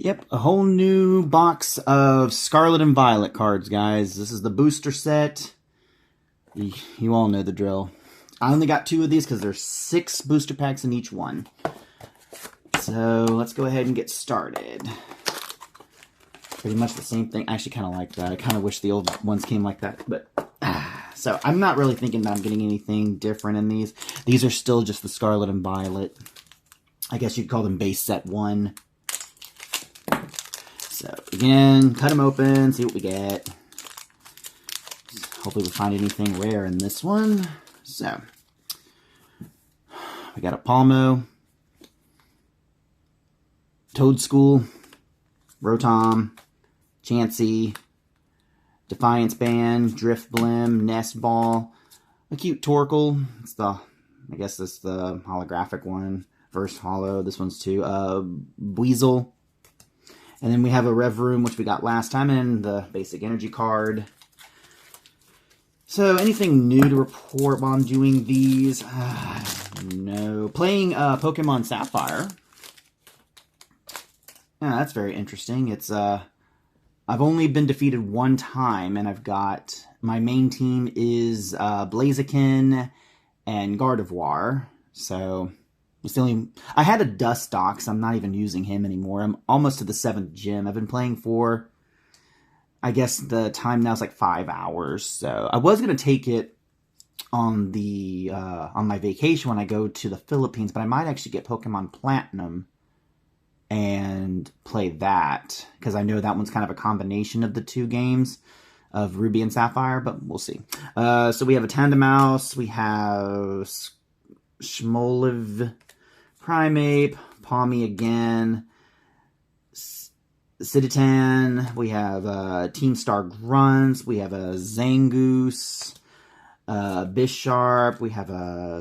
Yep, a whole new box of Scarlet and Violet cards, guys. This is the booster set. You all know the drill. I only got 2 of these because there's 6 booster packs in each one. So let's go ahead and get started. Pretty much the same thing. I actually kind of like that. I kind of wish the old ones came like that. But so I'm not really thinking that I'm getting anything different in these. These are still just the Scarlet and Violet. I guess you'd call them base set 1. So again, cut them open, see what we get. Hopefully we find anything rare in this one. So we got a Palmo, Toadstool, Rotom, Chansey, Defiance Band, Drift Blim, Nest Ball, a cute Torkoal. It's the, I guess this is the holographic one. First holo, this one's too. Weasel. And then we have a Rev Room, which we got last time, and the basic energy card. So, anything new to report while I'm doing these? No. Playing Pokemon Sapphire. Yeah, that's very interesting. It's, I've only been defeated 1 time, and I've got, my main team is Blaziken and Gardevoir. So, it's the only, I had a Dustox. I'm not even using him anymore. I'm almost to the 7th gym. I've been playing for, I guess the time now is like 5 hours. So I was going to take it on the on my vacation when I go to the Philippines, but I might actually get Pokemon Platinum and play that, because I know that one's kind of a combination of the 2 games of Ruby and Sapphire, but we'll see. So we have a Tandemaus, we have Shmoliv, Primeape, Palmy again, Ciditan, we have Team Star Grunts, we have a Zangoose, Bisharp, we have a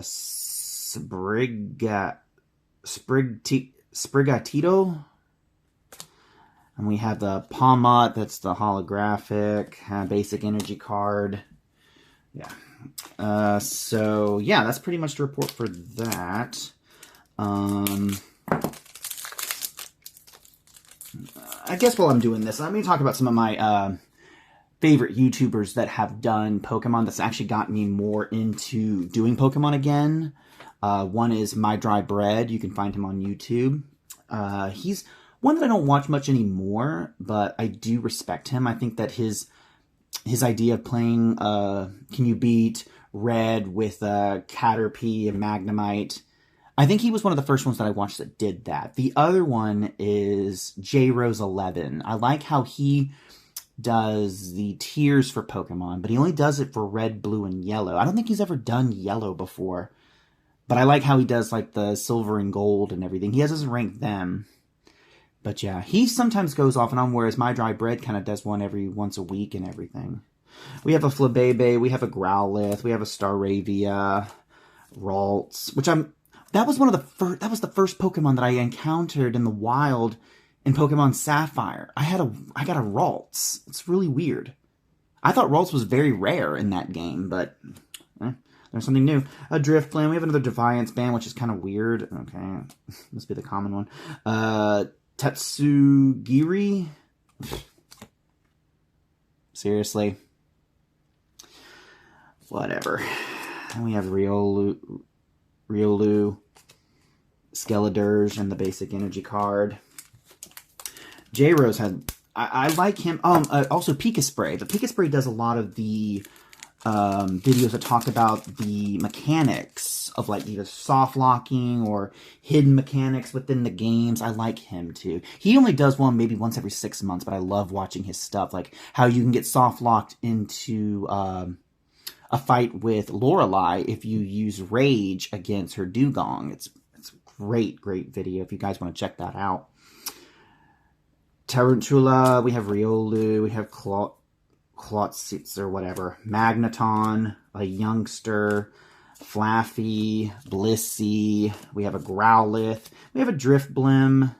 Sprigatito, and we have the Palmot, that's the holographic, basic energy card. Yeah. So, yeah, that's pretty much the report for that. I guess while I'm doing this, let me talk about some of my favorite YouTubers that have done Pokemon that's actually gotten me more into doing Pokemon again. One is My Dry Bread. You can find him on YouTube. He's one that I don't watch much anymore, but I do respect him. I think that his idea of playing Can You Beat Red with Caterpie and Magnemite, I think he was one of the first ones that I watched that did that. The other one is JRose11. I like how he does the tiers for Pokemon, but he only does it for red, blue, and yellow. I don't think he's ever done yellow before, but I like how he does like the silver and gold and everything. He doesn't rank them. But yeah, he sometimes goes off and on, whereas My Dry Bread kind of does one every once a week and everything. We have a Flabébé, we have a Growlithe, we have a Staravia, Ralts, which that was the first Pokemon that I encountered in the wild in Pokemon Sapphire. I got a Ralts. It's really weird. I thought Ralts was very rare in that game, but there's something new. A Driftblim, we have another Defiance Band, which is kind of weird. Okay, must be the common one. Tatsugiri? Seriously? Whatever. And we have Riolu, Skeledirge, and the basic energy card. J-Rose had, I like him. Also Pika Spray. The Pika Spray does a lot of the videos that talk about the mechanics of like either soft locking or hidden mechanics within the games. I like him too. He only does one maybe once every 6 months, but I love watching his stuff, like how you can get soft locked into a fight with Lorelei if you use Rage against her Dugong. It's great video if you guys want to check that out. Tarantula, we have Riolu, we have Klotzitz or whatever, Magneton, a Youngster, Flaffy, Blissey, we have a Growlithe, we have a Drifblim,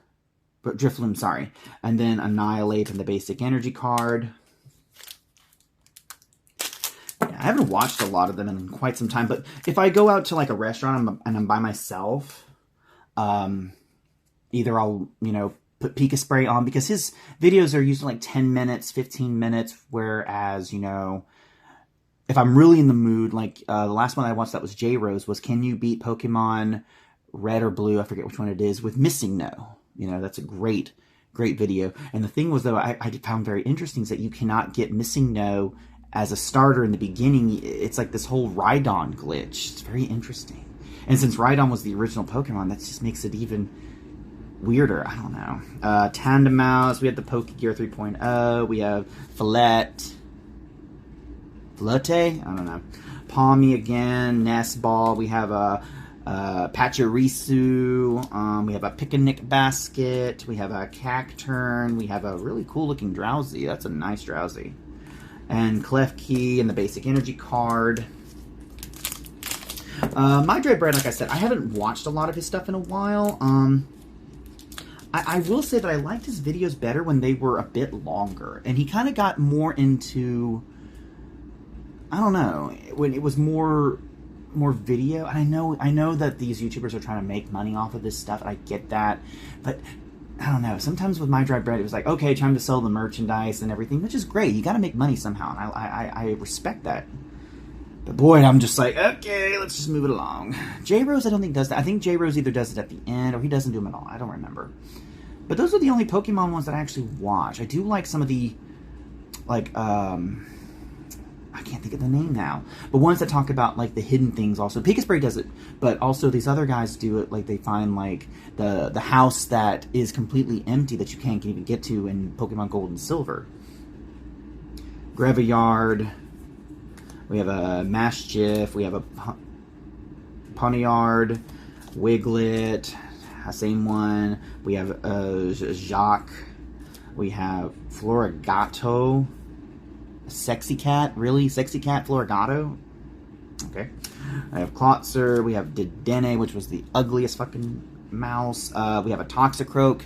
sorry, and then Annihilate and the basic energy card. Yeah, I haven't watched a lot of them in quite some time, but if I go out to like a restaurant and I'm by myself, either I'll, put Pika Spray on because his videos are usually like 10 minutes, 15 minutes, whereas, you know, if I'm really in the mood, like the last one I watched that was J-Rose was Can You Beat Pokemon Red or Blue? I forget which one it is, with Missing No. You know, that's a great video. And the thing was, though, I found very interesting is that you cannot get Missing No as a starter in the beginning. It's like this whole Rhydon glitch. It's very interesting. And since Rhydon was the original Pokemon, that just makes it even weirder. I don't know. Tandemaus. We have the Pokegear 3.0. We have Flotte. I don't know. Palmy again. Nest Ball. We have a Pachirisu. We have a Picnic Basket. We have a Cacturn. We have a really cool looking Drowsy. That's a nice Drowsy. And Klefki and the basic energy card. My Dread Bread, like I said, I haven't watched a lot of his stuff in a while. I will say that I liked his videos better when they were a bit longer. And he kind of got more into, I don't know, when it was more video. And I know that these YouTubers are trying to make money off of this stuff, and I get that. But I don't know, sometimes with My Dry Bread, it was like, okay, time to sell the merchandise and everything, which is great. You got to make money somehow, and I respect that. But boy, I'm just like, okay, let's just move it along. J-Rose, I don't think does that. I think J-Rose either does it at the end, or he doesn't do them at all. I don't remember. But those are the only Pokemon ones that I actually watch. I do like some of the, like, I can't think of the name now. But ones that talk about, like, the hidden things also. Pika Spray does it, but also these other guys do it. Like, they find, like, the house that is completely empty that you can't even get to in Pokemon Gold and Silver. Grevillard. We have a Maschiff. We have a Poniard. Wiglet. Same one. We have Jacques. We have Florigato. Sexy Cat? Really? Sexy Cat Florigato? Okay. I have Klotzer. We have Dedenne, which was the ugliest fucking mouse. We have a Toxicroak.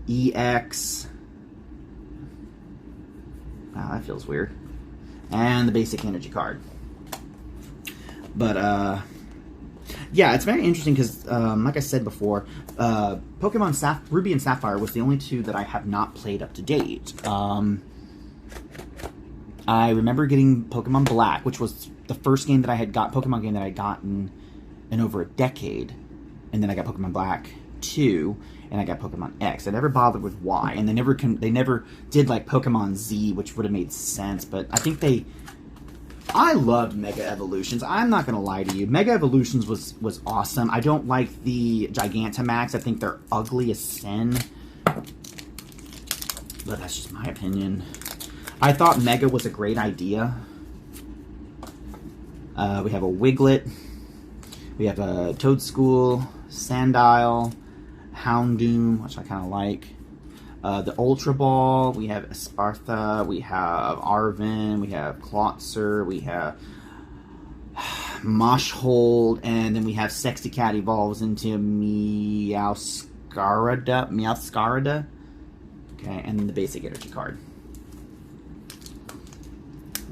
EX. Wow, that feels weird. And the basic energy card. But, yeah, it's very interesting because, like I said before, Pokemon Ruby and Sapphire was the only two that I have not played up to date. I remember getting Pokemon Black, which was the first game that I had got, Pokemon game that I had gotten in over a decade. And then I got Pokemon Black 2, and I got Pokemon X. I never bothered with Y, and they never did like Pokemon Z, which would have made sense, but I think I loved Mega Evolutions. I'm not going to lie to you. Mega Evolutions was awesome. I don't like the Gigantamax. I think they're ugly as sin. But that's just my opinion. I thought Mega was a great idea. We have a Wiglet. We have a Toadschool, Sandile, Houndoom, which I kind of like. The Ultra Ball, we have Espartha, we have Arven, we have Klotzer, we have Moshhold, and then we have Sexy Cat evolves into Meowscarada. Okay, and then the basic energy card.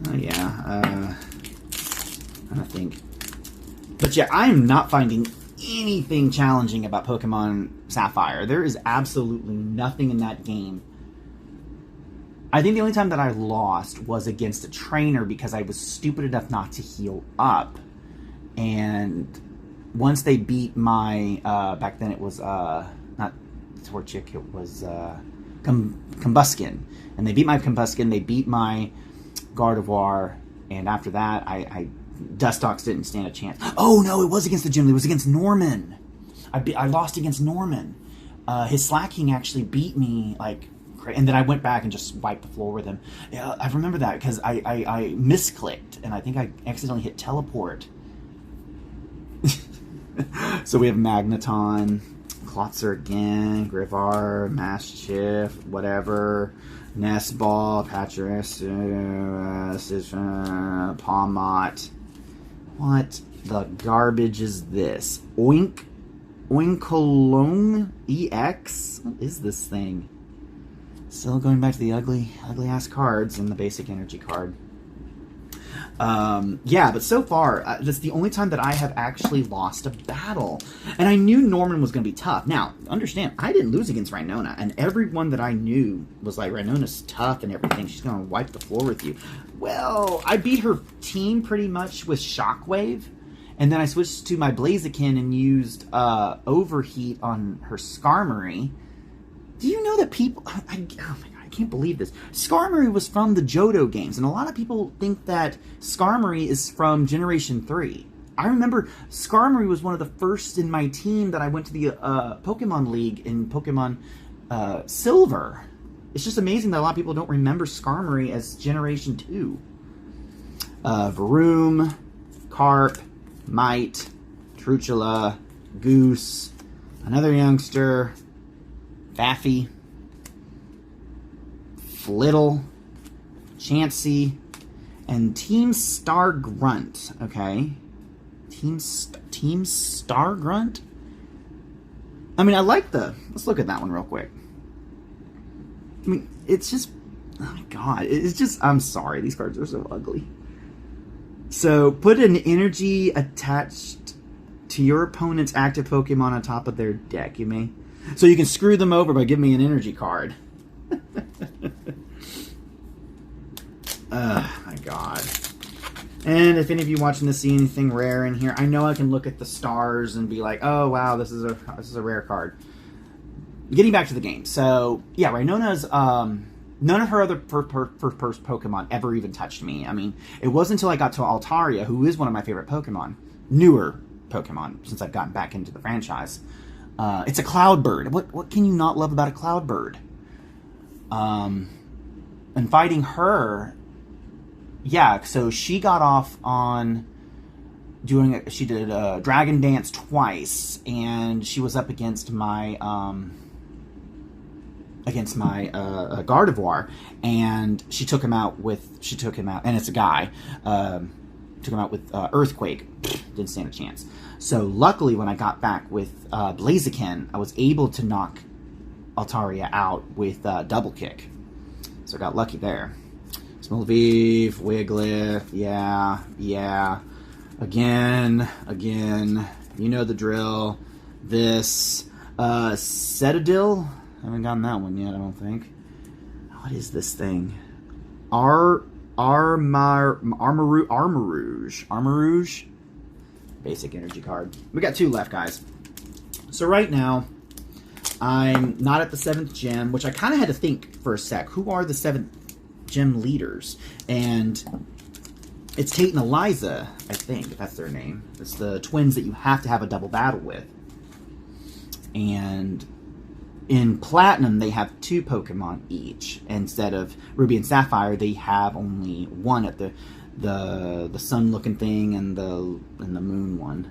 Oh yeah, I don't think. But yeah, I am not finding anything challenging about Pokemon Sapphire. There is absolutely nothing in that game. I think the only time that I lost was against a trainer because I was stupid enough not to heal up. And once they beat my, back then it was, not Torchic, it was, Combuskin. And they beat my Combuskin, they beat my Gardevoir, and after that, Dustox didn't stand a chance. Oh no, it was against the gym. It was against Norman. I lost against Norman. His Slacking actually beat me, like, and then I went back and just wiped the floor with him. Yeah, I remember that because I misclicked and I think I accidentally hit teleport. So we have Magneton, Klotzer again, Grivar, Maschiff, whatever. Nest Ball, Pachirisu, Palmot. What the garbage is this? Oinkolong EX? What is this thing? Still going back to the ugly ass cards and the basic energy card. Yeah, but so far, that's the only time that I have actually lost a battle. And I knew Norman was going to be tough. Now, understand, I didn't lose against Rhinona, and everyone that I knew was like, Rhinona's tough and everything. She's going to wipe the floor with you. Well, I beat her team pretty much with Shockwave, and then I switched to my Blaziken and used Overheat on her Skarmory. Do you know that people... oh my God, I can't believe this. Skarmory was from the Johto games, and a lot of people think that Skarmory is from Generation 3. I remember Skarmory was one of the first in my team that I went to the Pokemon League in Pokemon Silver. It's just amazing that a lot of people don't remember Skarmory as Generation 2. Varoom, Carp, Mite, Truchula, Goose, another youngster, Faffy, Flittle, Chansey, and Team Star Grunt, okay? Team Star Grunt? I mean, I like the... let's look at that one real quick. I mean, it's just... oh my god, it's just... I'm sorry, these cards are so ugly. So, put an energy attached to your opponent's active Pokemon on top of their deck, you may... so you can screw them over by giving me an energy card. Oh my god. And if any of you watching this see anything rare in here, I know I can look at the stars and be like, oh wow, this is a rare card. Getting back to the game. So, yeah, Rhinona's, none of her other first Pokemon ever even touched me. I mean, it wasn't until I got to Altaria, who is one of my favorite Pokemon, newer Pokemon, since I've gotten back into the franchise. It's a Cloudbird. What can you not love about a Cloudbird? And fighting her, yeah, so she got off on doing, she did Dragon Dance twice, and she was up against my, Gardevoir, and she took him out, and it's a guy, took him out with Earthquake. Didn't stand a chance. So luckily, when I got back with Blaziken, I was able to knock Altaria out with Double Kick. So I got lucky there. Smolviv, Wiglif, yeah. Again, you know the drill. This, Cetadil, I haven't gotten that one yet, I don't think. What is this thing? Armarouge? Basic energy card. We got 2 left, guys. So right now, I'm not at the 7th gym, which I kind of had to think for a sec. Who are the 7th gym leaders? And it's Tate and Eliza, I think, if that's their name. It's the twins that you have to have a double battle with. And in Platinum, they have 2 Pokemon each. Instead of Ruby and Sapphire, they have only one at the sun-looking thing and the moon one.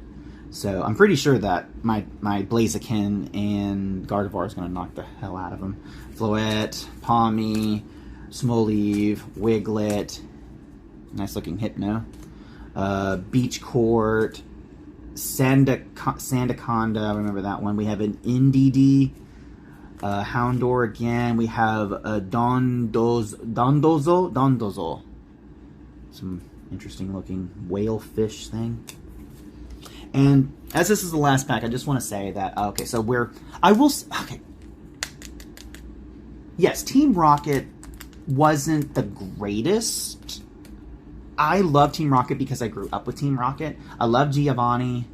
So I'm pretty sure that my Blaziken and Gardevoir is going to knock the hell out of them. Floette, Palmy, Smoliv, Wiglet, nice looking Hypno, Beach Court, Sandaconda, I remember that one. We have an Indeedee, Houndour again. We have a Dondozo. Some interesting looking whale fish thing. And as this is the last pack, I just want to say that, okay, so yes, Team Rocket wasn't the greatest. I love Team Rocket because I grew up with Team Rocket. I love Giovanni,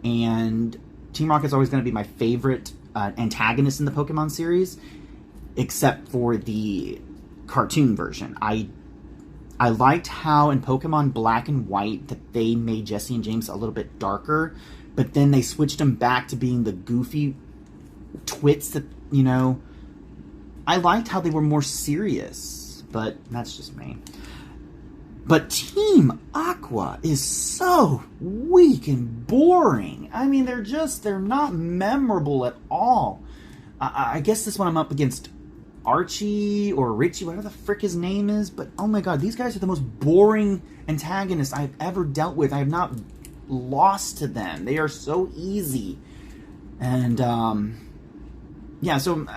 and Team Rocket's always going to be my favorite antagonist in the Pokemon series, except for the cartoon version. I liked how in Pokemon Black and White that they made Jesse and James a little bit darker, but then they switched them back to being the goofy twits that, you know, I liked how they were more serious, but that's just me. But Team Aqua is so weak and boring. I mean, they're not memorable at all. I guess this one I'm up against Archie or Richie, whatever the frick his name is, but oh my god, these guys are the most boring antagonists I've ever dealt with. I have not lost to them. They are so easy. And, yeah, so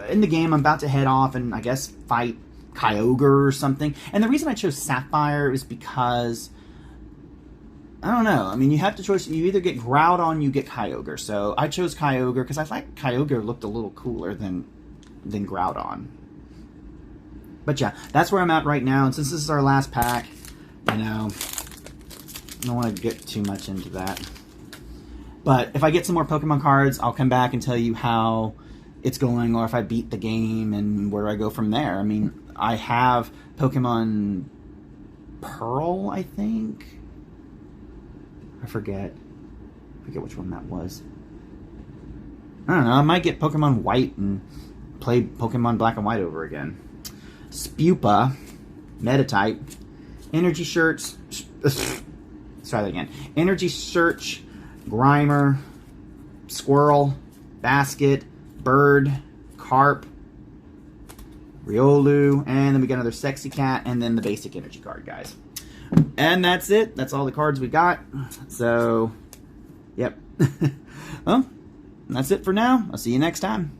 in the game, I'm about to head off and I guess fight Kyogre or something. And the reason I chose Sapphire is because, I don't know. I mean, you have the choice. You either get Groudon, you get Kyogre. So I chose Kyogre because I like Kyogre looked a little cooler than Groudon. But yeah, that's where I'm at right now. And since this is our last pack, you know, I don't want to get too much into that. But if I get some more Pokemon cards, I'll come back and tell you how it's going, or if I beat the game and where I go from there. I mean, I have Pokemon Pearl, I think. I forget which one that was. I don't know. I might get Pokemon White and play Pokemon Black and White over again. Spupa, Metatype, Energy Shirts. Let's try that again. Energy Search, Grimer, Squirrel, Basket, Bird, Carp, Riolu, and then we got another Sexy Cat, and then the basic energy card, guys. And that's it. That's all the cards we got. So, yep. Well, that's it for now. I'll see you next time.